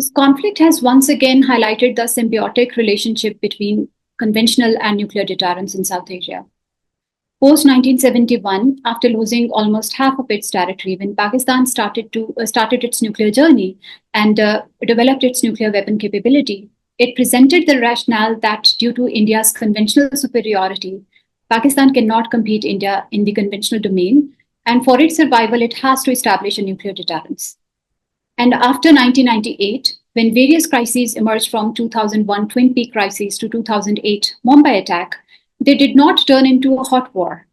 This conflict has once again highlighted the symbiotic relationship between conventional and nuclear deterrence in South Asia. Post 1971, after losing almost half of its territory, when Pakistan started its nuclear journey and developed its nuclear weapon capability, it presented the rationale that due to India's conventional superiority, Pakistan cannot compete India in the conventional domain, and for its survival, it has to establish a nuclear deterrence. And after 1998, when various crises emerged from 2001 Twin Peak crisis to 2008 Mumbai attack, they did not turn into a hot war.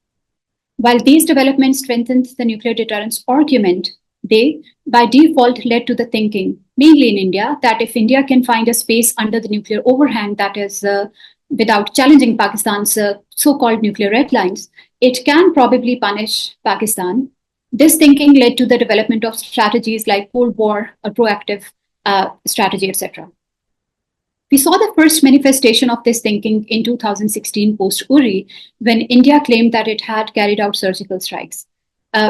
While these developments strengthened the nuclear deterrence argument, they, by default, led to the thinking, mainly in India, that if India can find a space under the nuclear overhang that is without challenging Pakistan's so-called nuclear red lines, it can probably punish Pakistan. This thinking led to the development of strategies like Cold War, a proactive strategy, etc. We saw the first manifestation of this thinking in 2016 post-Uri, when India claimed that it had carried out surgical strikes,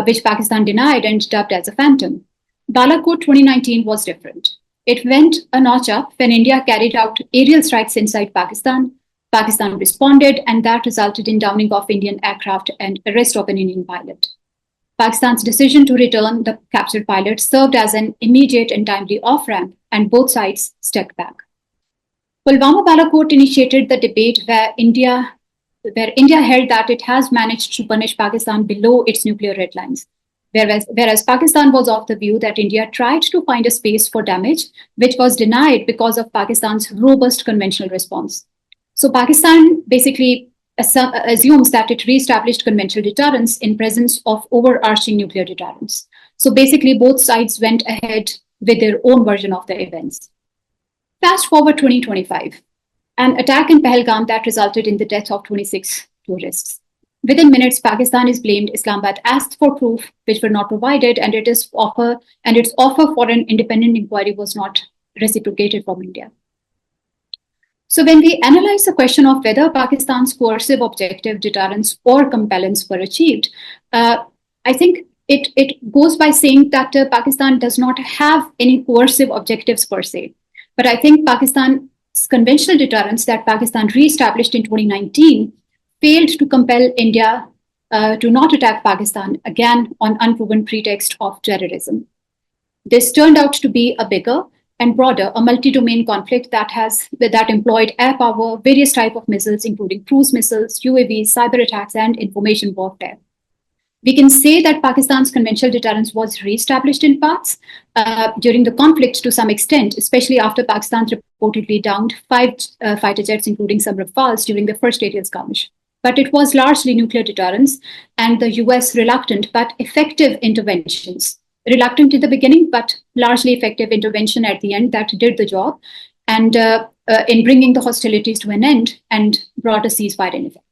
which Pakistan denied and dubbed as a phantom. Balakot 2019 was different. It went a notch up when India carried out aerial strikes inside Pakistan. Pakistan responded, and that resulted in downing of Indian aircraft and arrest of an Indian pilot. Pakistan's decision to return the captured pilot served as an immediate and timely off-ramp, and both sides stepped back. Pulwama Balakot initiated the debate where India held that it has managed to punish Pakistan below its nuclear red lines, whereas Pakistan was of the view that India tried to find a space for damage, which was denied because of Pakistan's robust conventional response. So Pakistan basically assumes that it re-established conventional deterrence in presence of overarching nuclear deterrence. So basically, both sides went ahead with their own version of the events. Fast forward 2025, an attack in Pahalgam that resulted in the death of 26 tourists. Within minutes, Pakistan is blamed. Islamabad asked for proof, which were not provided, and its offer for an independent inquiry was not reciprocated from India. So when we analyze the question of whether Pakistan's coercive objective, deterrence, or compellence were achieved, I think it goes by saying that Pakistan does not have any coercive objectives per se. But I think Pakistan's conventional deterrence that Pakistan re-established in 2019 failed to compel India to not attack Pakistan again on unproven pretext of terrorism. This turned out to be a bigger and broader, a multi-domain conflict that employed air power, various types of missiles, including cruise missiles, UAVs, cyber attacks, and information warfare. We can say that Pakistan's conventional deterrence was re-established in parts during the conflict to some extent, especially after Pakistan reportedly downed 5 fighter jets, including some Rafales, during the first aerial skirmish. But it was largely nuclear deterrence and the US reluctant but effective interventions. Reluctant in the beginning, but largely effective intervention at the end that did the job, and in bringing the hostilities to an end and brought a ceasefire in effect.